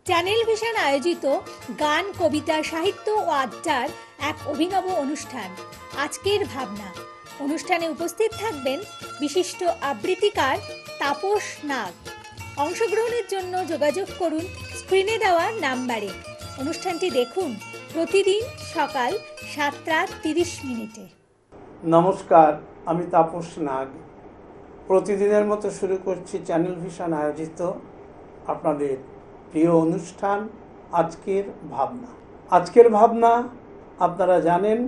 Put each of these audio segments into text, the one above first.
Channel vision আয়োজিত গান, কবিতা, সাহিত্য ও আড্ডার এক অভিনব অনুষ্ঠান আজকের ভাবনা। অনুষ্ঠানে উপস্থিত থাকবেন বিশিষ্ট আবৃত্তিকার তাপস নাগ। অংশগ্রহণের জন্য যোগাযোগ করুন স্ক্রিনে দেওয়া নাম্বারে। অনুষ্ঠানটি দেখুন প্রতিদিন সকাল 7:30। নমস্কার, আমি তাপস নাগ। প্রতিদিনের মতো শুরু করছি চ্যানেল ভিশন আয়োজিত আপনাদের প্রিয় অনুষ্ঠান আজকের ভাবনা। আজকের ভাবনা আপনারা জানেন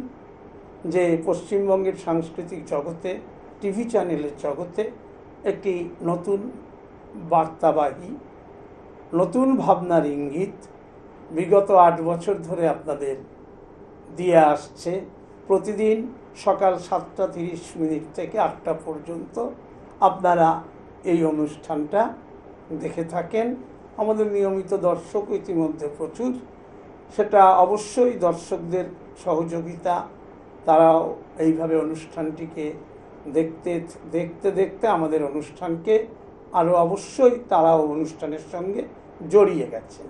যে পশ্চিমবঙ্গের সাংস্কৃতিক জগতে, টিভি চ্যানেলের জগতে একটি নতুন বার্তাবাহী, নতুন ভাবনার ইঙ্গিত বিগত 8 বছর ধরে আপনাদের দিয়ে আসছে। প্রতিদিন সকাল 7:30 থেকে 8টা পর্যন্ত আপনারা এই অনুষ্ঠানটা দেখে থাকেন। আমাদের নিয়মিত দর্শক ইতিমধ্যে প্রচুর, সেটা অবশ্যই দর্শকদের সহযোগিতা। তারাও এইভাবে অনুষ্ঠানটিকে দেখতে দেখতে দেখতে আমাদের অনুষ্ঠানকে আরও অবশ্যই তারাও অনুষ্ঠানের সঙ্গে জড়িয়ে গেছে।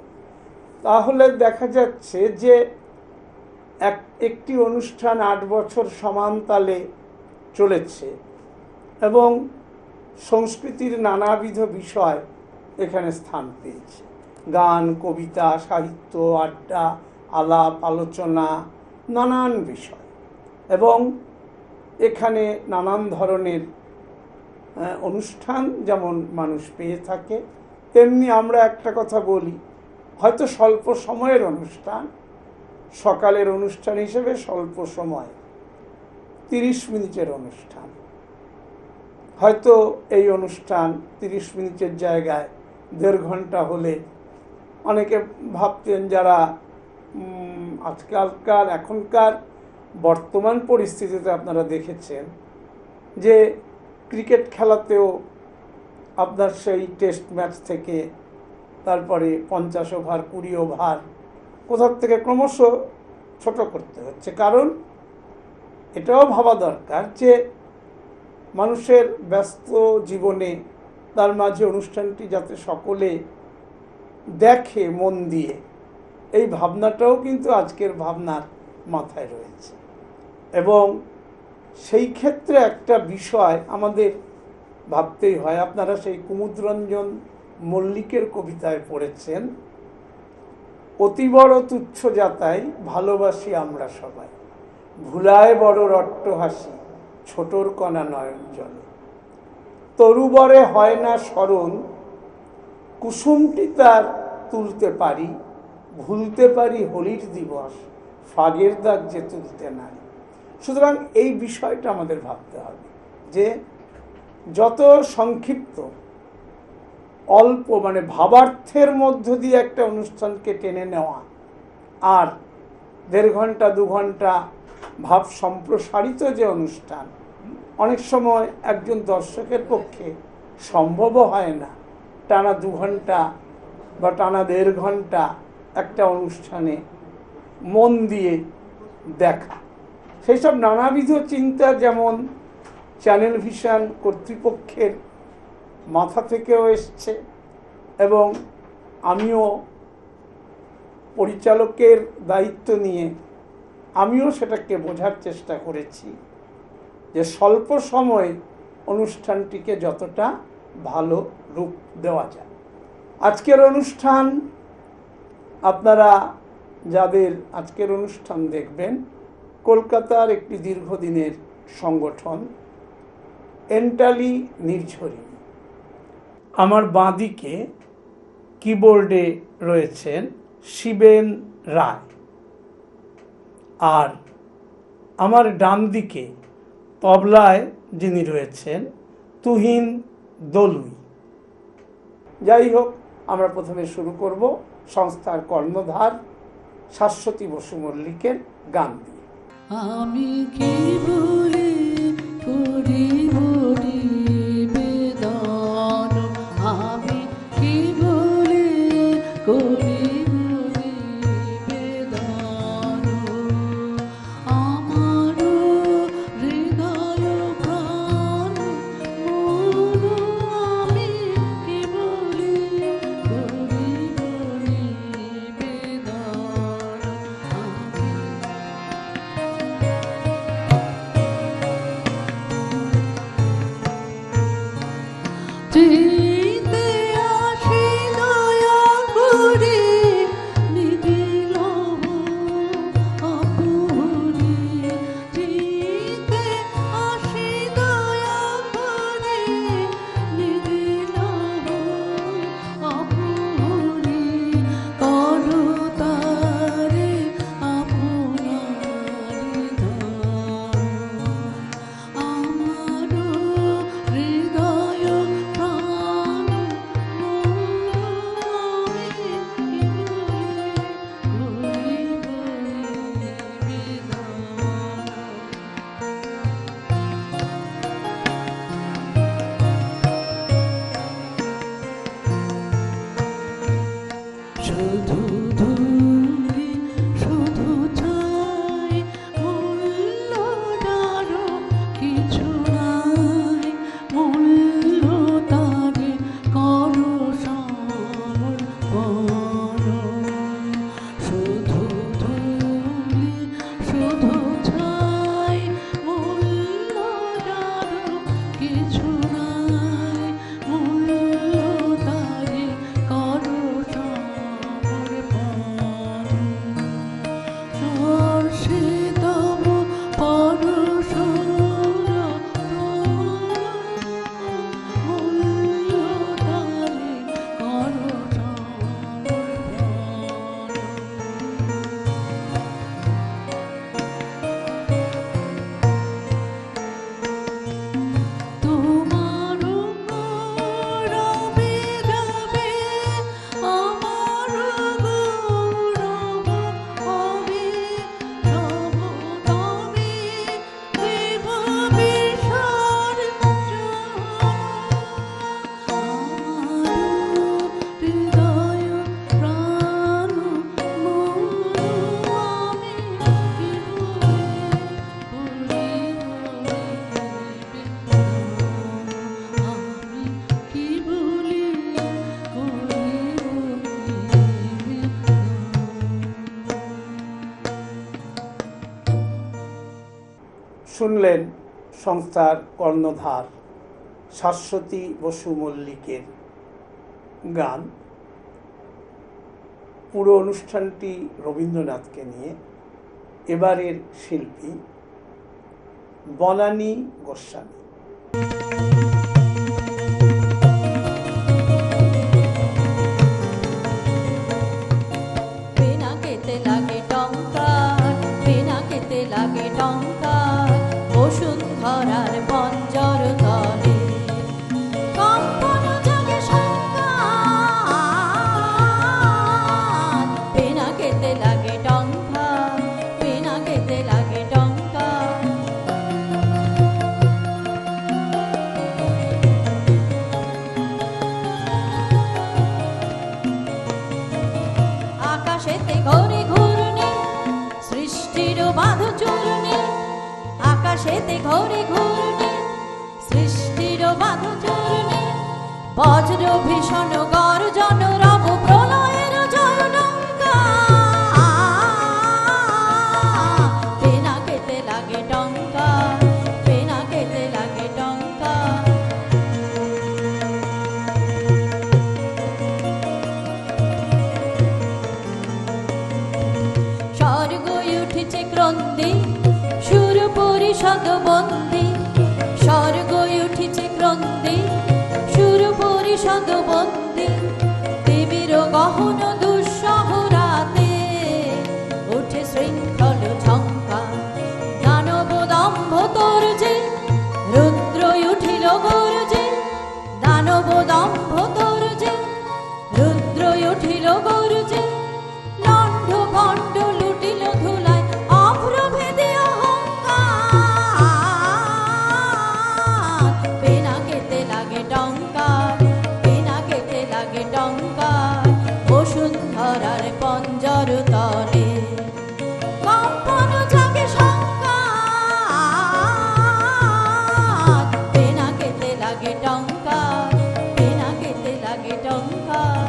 তাহলে দেখা যাচ্ছে যে একটি অনুষ্ঠান 8 বছর সমান তালে চলেছে এবং সংস্কৃতির নানাবিধ বিষয় এখানে স্থান পেয়েছে। গান, কবিতা, সাহিত্য, আড্ডা, আলাপ আলোচনা, নানান বিষয়, এবং এখানে নানান ধরনের অনুষ্ঠান যেমন মানুষ পেয়ে থাকে, তেমনি আমরা একটা কথা বলি, হয়তো স্বল্প সময়ের অনুষ্ঠান, সকালের অনুষ্ঠান হিসেবে স্বল্প সময় 30 মিনিটের অনুষ্ঠান, হয়তো এই অনুষ্ঠান 30 মিনিটের জায়গায় 1.5 ঘন্টা হলে অনেকে ভাবতেন, যারা এখনকার বর্তমান পরিস্থিতিতে আপনারা দেখেছেন যে ক্রিকেট খেলাতেও আপনার সেই টেস্ট ম্যাচ থেকে তারপরে 50 ওভার, 20 ওভার কোথার থেকে ক্রমশ ছোট করতে হচ্ছে। কারণ এটাও ভাবা দরকার যে মানুষের ব্যস্ত জীবনে তার মাঝে অনুষ্ঠানটি যাতে সকলে দেখে মন দিয়ে, এই ভাবনাটাও কিন্তু আজকের ভাবনার মাথায় রয়েছে। এবং সেই ক্ষেত্রে একটা বিষয় আমাদের ভাবতেই হয়। আপনারা সেই কুমুদরঞ্জন মল্লিকের কবিতায় পড়েছেন, অতি বড় তুচ্ছ যাতাই ভালোবাসি আমরা সবাই, ভুলায় বড় রট্ট হাসি ছোটর কণা নয়ন জলে, তরুবরে হয় না স্মরণ কুসুমটি তার তুলতে পারি, ভুলতে পারি হোলির দিবস ফাগের দাগ যে তুলতে নাই। সুতরাং এই বিষয়টা আমাদের ভাবতে হবে যে যত সংক্ষিপ্ত অল্প ভাবার্থের মধ্য দিয়ে একটা অনুষ্ঠানকে টেনে নেওয়া, আর 1.5 ঘন্টা 2 ঘন্টা ভাব সম্প্রসারিত যে অনুষ্ঠান, অনেক সময় একজন দর্শকের পক্ষে সম্ভবও হয় না টানা 2 ঘন্টা বা টানা 1.5 ঘন্টা একটা অনুষ্ঠানে মন দিয়ে দেখা। সেই সব নানাবিধ চিন্তা যেমন চ্যানেল ভিশন কর্তৃপক্ষের মাথা থেকেও এসছে, এবং আমিও পরিচালকের দায়িত্ব নিয়ে আমিও সেটাকে বোঝার চেষ্টা করেছি যে স্বল্প সময়ে অনুষ্ঠানটিকে যতটা ভালো রূপ দেওয়া যায়। আজকের অনুষ্ঠান, আপনারা যাদের আজকের অনুষ্ঠান দেখবেন, কলকাতার একটি দীর্ঘদিনের সংগঠন এন্টালি নির্ঝরিণী। আমার বাঁদিকে কিবোর্ডে রয়েছেন শিবেন রায়, আর আমার ডান দিকে তবলায় যিনি রয়েছেন তুহিন দলুই। যাই হোক, আমরা প্রথমে শুরু করব সংস্থার কর্ণধার শাশ্বতী বসু মল্লিকের গান দিয়ে। আমি কি বলি করিব নিবেদন, আমি কি বলি করিব নিবেদন, আমার হৃদয় প্রাণ মন, আমি কি বলি করিব নিবেদন। শুধু ধুলি শুধু চাই মূল্য যারও কিছু নাই মূল্য তারে করো সমর্পণ শুধু ধুলি শুধু চাই মূল্য যারও কিছু নাই মূল্য তারে করো সমর্পণ সর্ষে তব পরশ মূল্য তারে করো তোমার গৌরবে যাবে আমার গৌরব হবে সব তবে দেব বিসর্জন হৃদয় প্রাণ মন আমি কি বলে আমি কি বলি শুনলেন সংস্থার কর্ণধার শাশ্বতী বসু মল্লিকের গান। পুরো অনুষ্ঠানটি রবীন্দ্রনাথকে নিয়ে। এবারের শিল্পী বনানী গোস্বামী। পেনাকেতে লাগে টঙ্কা পেনাকেতে লাগে টঙ্কা বসুন্ধরার পঞ্জর তলে কম্পন জাগে সংঘাত পেনাকেতে লাগে টঙ্কা পেনাকেতে লাগে টঙ্কা আকাশেতে ঘরে ঘূর্ণি সৃষ্টির বাঁধ চূর্ণি আকাশেতে ঘরে ঘূর্ণি সৃষ্টির বাঁধ চূর্ণি বজ্র ভীষণ গর্জন রব প্রলয়ের জয়ডঙ্কা পেনাকেতে লাগে টঙ্কা পেনাকেতে লাগে টঙ্কা স্বর্গই উঠেছে ক্রন্দে সুর পরিষদ বন্দী স্বর্গই উঠেছে ক্রন্দে সুর পরিষদ বন্দী দেবীর গহন দুঃসহ রাতে উঠে শৃঙ্খল ঝঙ্কা দানব দম্ভ তোর যে রুদ্রই উঠিল গর্জে দানব দম্ভ তোর যে রুদ্রই উঠিল গর্জে লণ্ড ভণ্ড লুটিল ধুলায় অভ্রভেদে অহংকার পেনাকেতে লাগে টঙ্কার পেনাকেতে লাগে টঙ্কার বসুন্ধরার পঞ্জর তলে কম্পন জাগে সংঘাত পেনাকেতে লাগে টঙ্কার পেনাকেতে লাগে টঙ্কার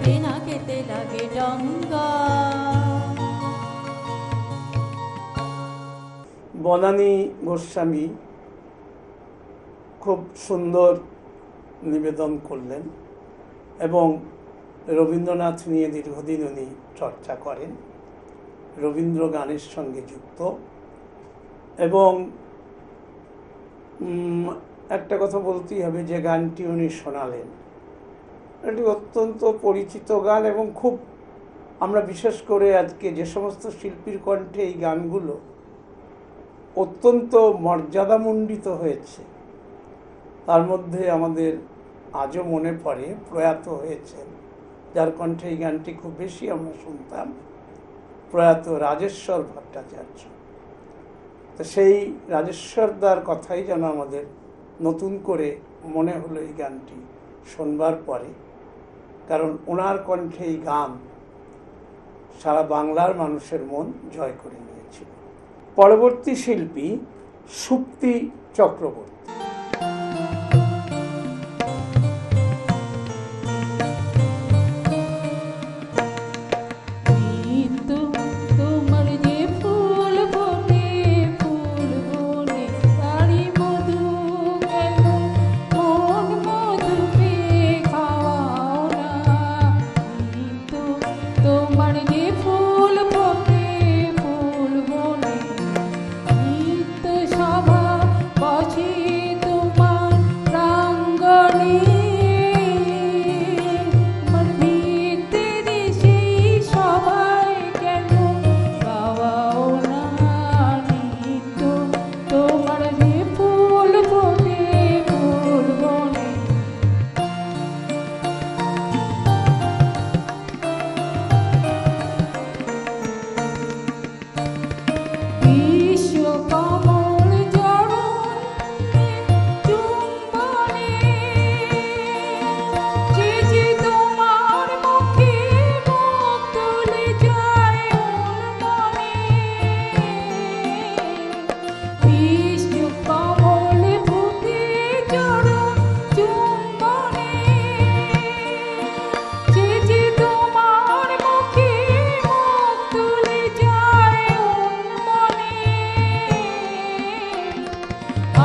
পেনাকেতে লাগে টঙ্কার বনানী গোস্বামী খুব সুন্দর নিবেদন করলেন এবং রবীন্দ্রনাথ নিয়ে দীর্ঘদিন উনি চর্চা করেন, রবীন্দ্র গানের সঙ্গে যুক্ত। এবং একটা কথা বলতেই হবে যে গানটি উনি শোনালেন এটি অত্যন্ত পরিচিত গান এবং খুব আমরা বিশেষ করে আজকে যে সমস্ত শিল্পীর কণ্ঠে এই গানগুলো অত্যন্ত মর্যাদামণ্ডিত হয়েছে তার মধ্যে আমাদের আজও মনে পড়ে প্রয়াত হয়েছেন যার কণ্ঠে এই গানটি খুব বেশি আমরা শুনতাম, প্রয়াত রাজেশ্বর ভট্টাচার্য। তো সেই রাজেশ্বরদার কথাই যেন আমাদের নতুন করে মনে হলো এই গানটি শোনবার পরে, কারণ ওনার কণ্ঠে এই গান সারা বাংলার মানুষের মন জয় করে নিয়েছিল। পরবর্তী শিল্পী সুপ্তি চক্রবর্তী। নিত্য তোমার যে ফুল বনে তারি মধু গেল মন মধু পেয়ে খাওয়াও না। নিত্য তোমার যে ফুল বনে নিত্য সভা বসে তোমার প্রাঙ্গণে। আমার ভিতরে সেই সবাই কেন গাওয়াও না। নিত্য তোমার যে ফুল বনে বিশ্বকমল জড়নে চুম্বনে যে যে তোমার মুখে মুখ তুলে যায় মনে। বিশ্বকমল ফুটে চরণ চুম্বনে যে যে তোমার মুখে মুখ তুলে যায় মনে।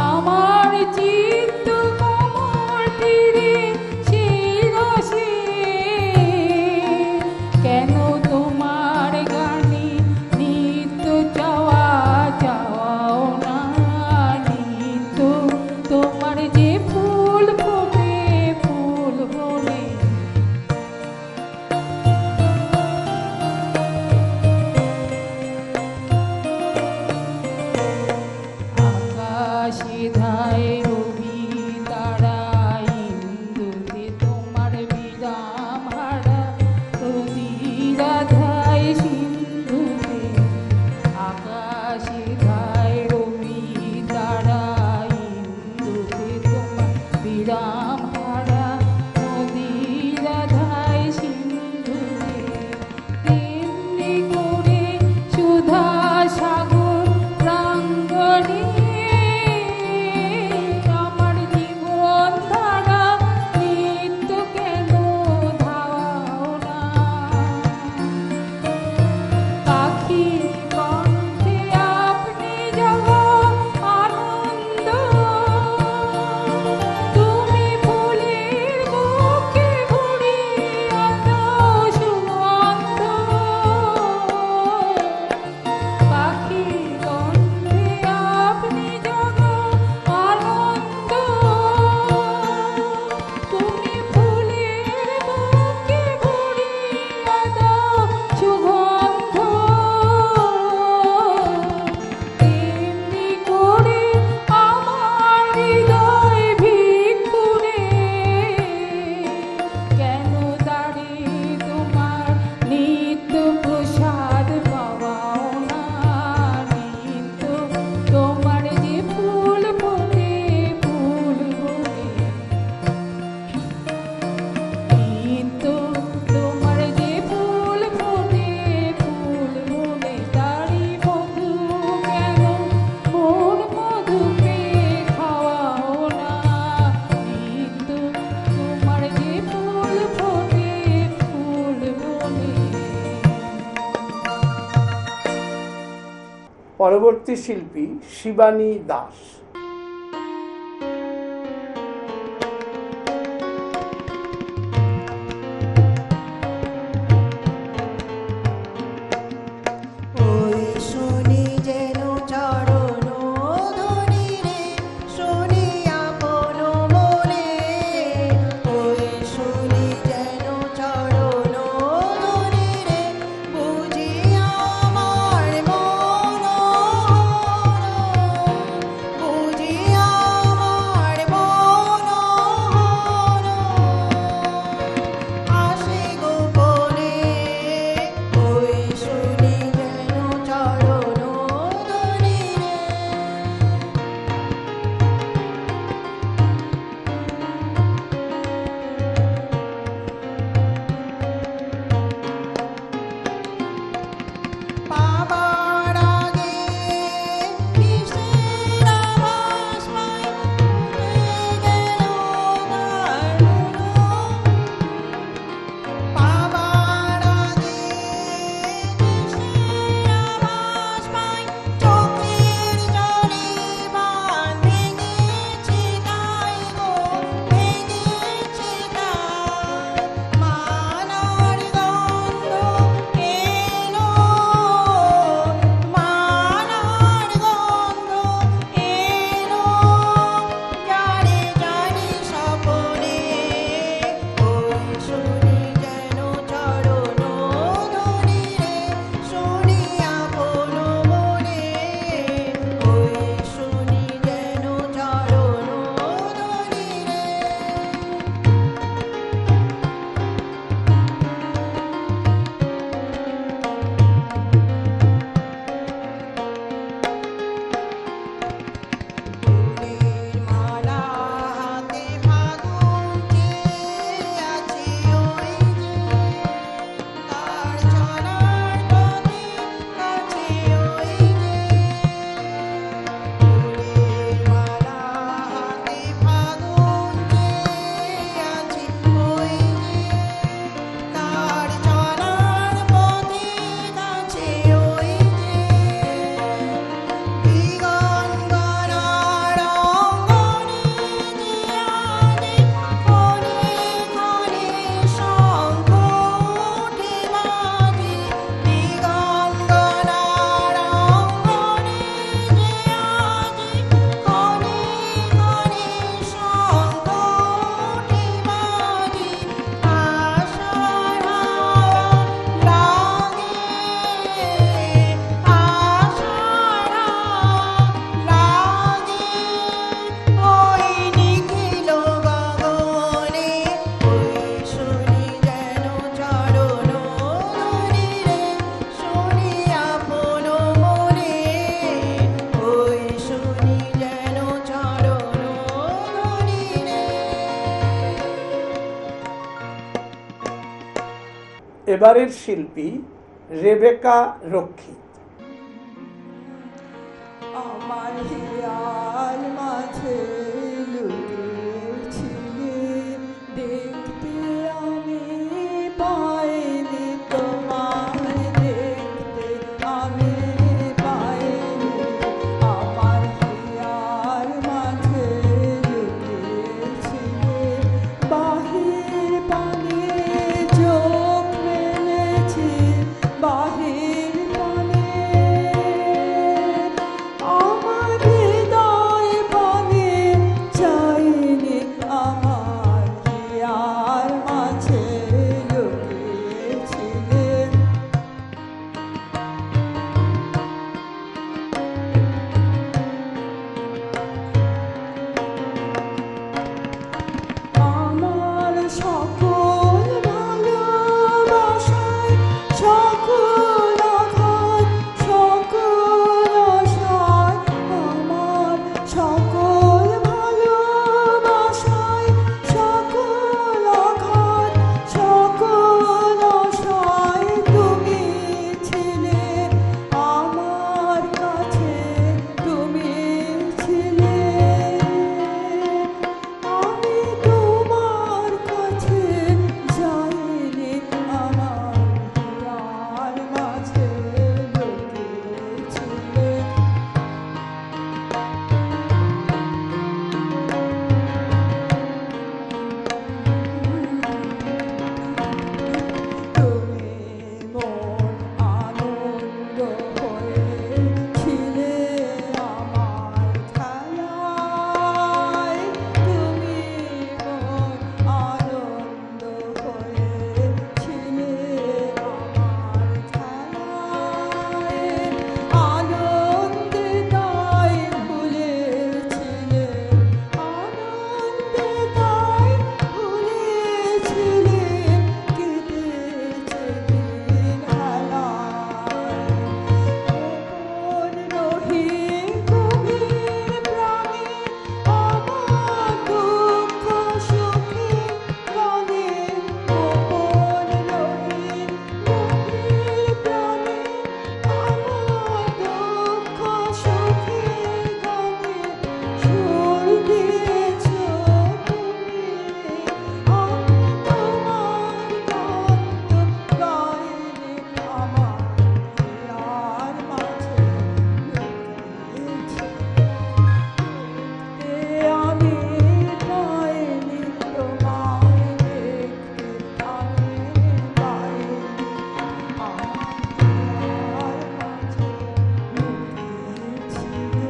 আমার চিত্ত কোমল তীরে সেই রসে কেন তোমার গানে নিত্য চাওয়াও না। নিত্য তোমার যে ফুল ফোটে আকাশে ধায় রবি তারা ইন্দুতে তোমার বিরাম হারা নদীরা ধায় সিন্ধুতে। আকাশে ধায় রবি তারা ইন্দুতে তোমার বিরাম হারা নদীরা ধায় সিন্ধুতে। তেমনি করে সুধা সাগর প্রাঙ্গণে আমার জীবন ধারা নিত্য কেন ধাওয়াও না। পাখি কণ্ঠে আপনি জগো আনন্দ তুমি ফুলের বুকে ভরিয়া দাও সুগন্ধ। পাখি কণ্ঠে আপনি জগো আনন্দ তুমি ফুলের বুকে ভরিয়া দাও সুগন্ধ। তেমনি করে আমার হৃদয় ভিক্ষুরে কেন দাঁড়িয়ে তোমার নিত্য প্রসাদ পাওয়াও না। নিত্য তোমার যে ফুল ফোটে নিত্য তোমার যে ফুল ফোটে তারি মধু কেন মন মধু পেয়ে খাওয়াও না। নিত্য তোমার যে ফুল ফোটে পরবর্তী শিল্পী শিবানী দাস। ওই শুনি যেন চরণ ধ্বনি রে শুনি আপন মনে। ওই শুনি যেন চরণ ধ্বনি রে বুঝি আমার মন এবারের শিল্পী রেবেকা রক্ষিত। আমার হিয়ার মাঝে লুকিয়েছিলে, দেখতে আমি পাইনি তোমার, দেখতে আমি পাইনি। আমার হিয়ার মাঝে লুকিয়েছিলে, বাহির পানে চোখ মেলেছি, বাহির পানে আমার হৃদয় পানে চাইনি, আমার হিয়ার মাঝে লুকিয়েছিলে। আমার সকল ভালোবাসায়, সকল আঘাত, সকল আশায়, আমার সকল ভালোবাসায়, সকল আঘাত, সকল আশায় তুমি ছিলে, আমার কাছে তুমি ছিলে। আমি তোমার কাছে যাইনি, আমার হিয়ার মাঝে লুকিয়েছিলে। তুমি মোর আনন্দ হয়েছিলে, আমার খেলায় তুমি মোর আনন্দ হয়েছিলে, আমার খেলায় আনন্দে তাই ভুলেছিলে, আনন্দে তাই ভুলেছিলে, কেটেছে দিন হেলায়। গোপন রহি গভীর প্রাণে, আমার দুঃখ সুখে গানে, গোপন রহি গভীর প্রাণে, আমার দুঃখ সুখে গানে, সুর দিয়েছ তুমি, আমি তোমার গান তো গাইনি, আমার হিয়ার মাঝে লুকিয়েছিলে। দেখতে আমি পাইনি তোমায়, দেখতে আমি পাইনি, আমার হিয়ার মাঝে লুকিয়েছিলে।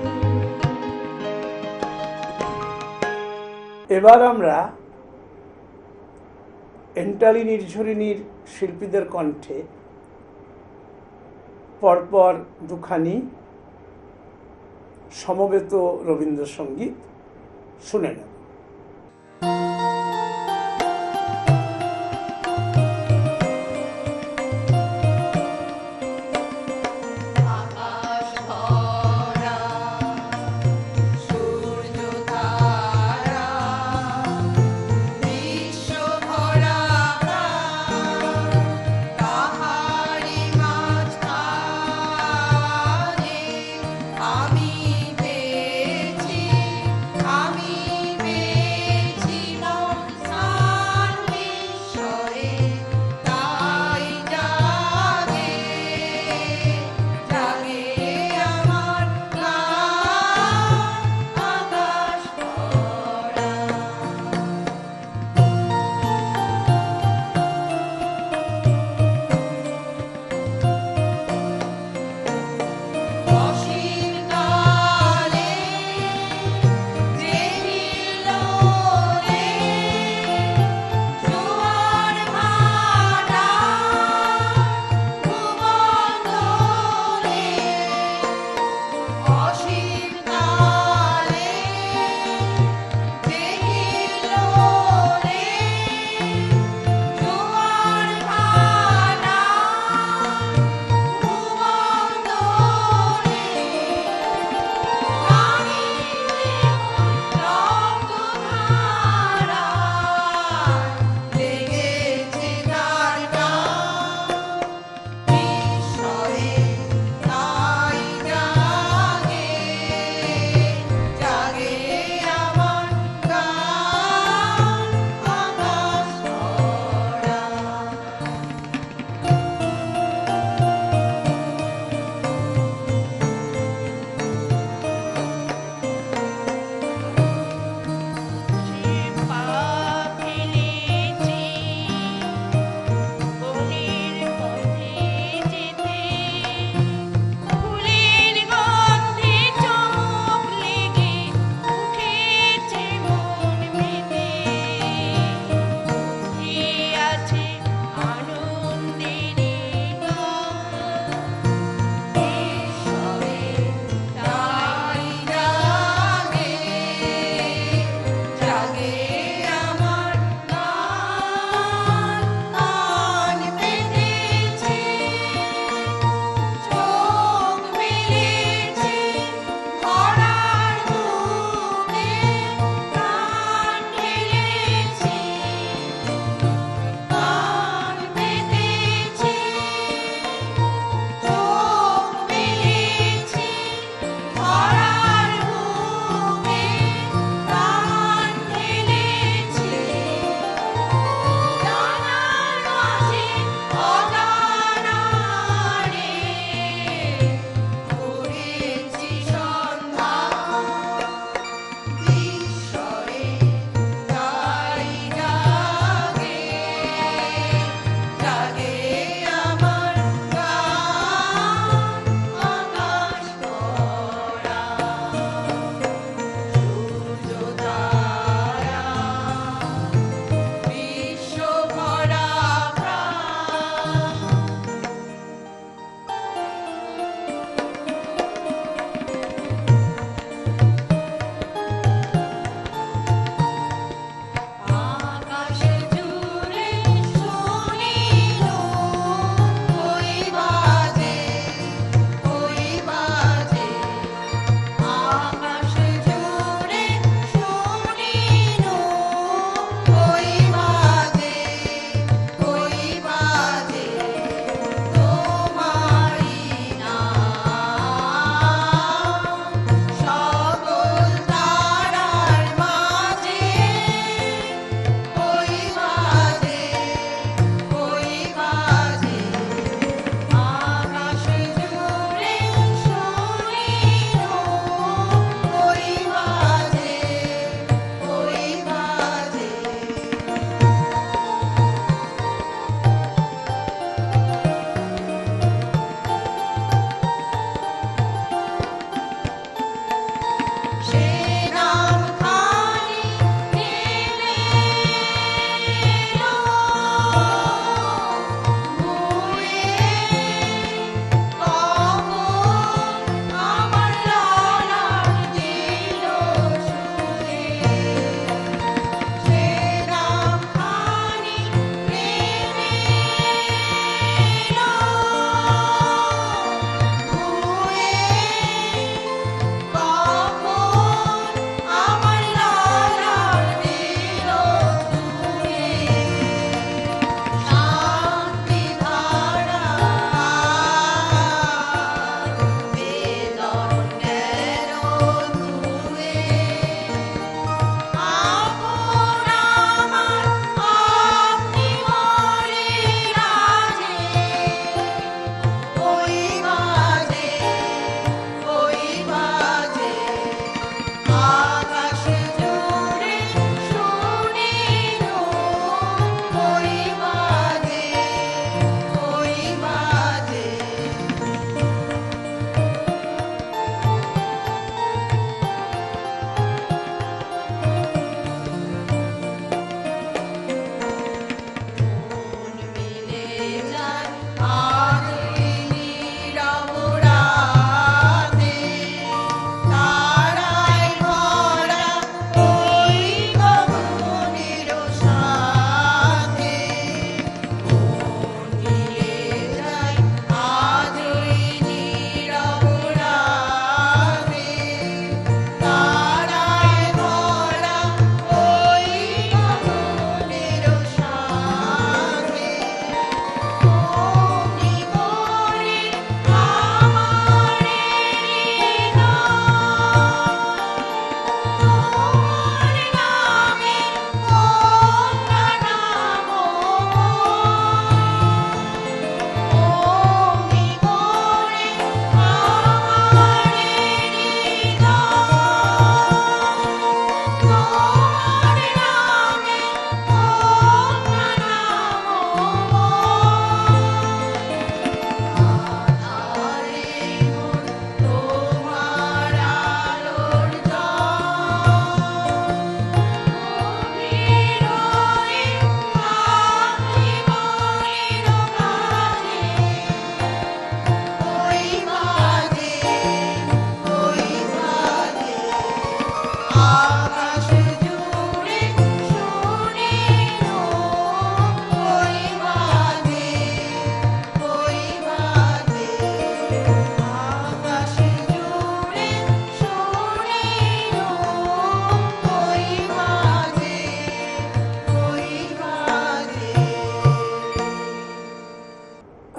এবার আমরা এন্টালি নির্ঝরিণীর শিল্পীদের কণ্ঠে পরপর দুখানি সমবেত রবীন্দ্রসঙ্গীত শুনে নেব। আকাশ ভরা সূর্য তারা, বিশ্ব ভরা প্রাণ, তাহারি মাঝখানে আমি পেয়েছি, আমি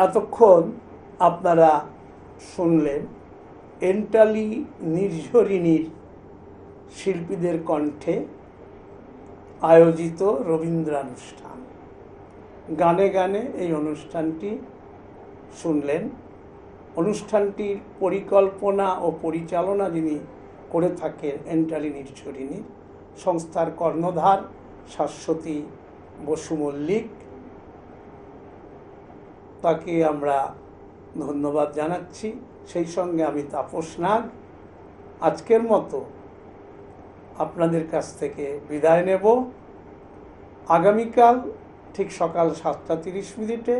এতক্ষণ আপনারা শুনলেন এন্টালি নির্ঝরিণীর শিল্পীদের কণ্ঠে আয়োজিত রবীন্দ্রানুষ্ঠান। গানে গানে এই অনুষ্ঠানটি শুনলেন। অনুষ্ঠানটির পরিকল্পনা ও পরিচালনা যিনি করে থাকেন এন্টালি নির্ঝরিণীর সংস্থার কর্ণধার শাশ্বতী বসু মল্লিক, তাকে আমরা ধন্যবাদ জানাচ্ছি। সেই সঙ্গে আমি তাপস নাগ আজকের মতো আপনাদের কাছ থেকে বিদায় নেব। আগামীকাল ঠিক সকাল 7:30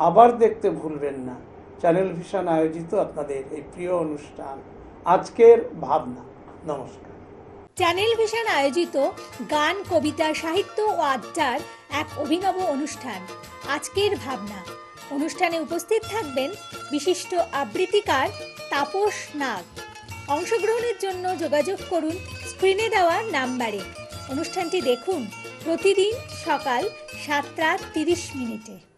আবার দেখতে ভুলবেন না চ্যানেল ভিশন আয়োজিত আপনাদের এই প্রিয় অনুষ্ঠান আজকের ভাবনা। নমস্কার। চ্যানেল ভিশন আয়োজিত গান, কবিতা, সাহিত্য ও আড্ডার এক অভিনব অনুষ্ঠান আজকের ভাবনা। অনুষ্ঠানে উপস্থিত থাকবেন বিশিষ্ট আবৃত্তিকার তাপস নাগ। অংশগ্রহণের জন্য যোগাযোগ করুন স্ক্রিনে দেওয়া নাম্বারে। অনুষ্ঠানটি দেখুন প্রতিদিন সকাল 7:30।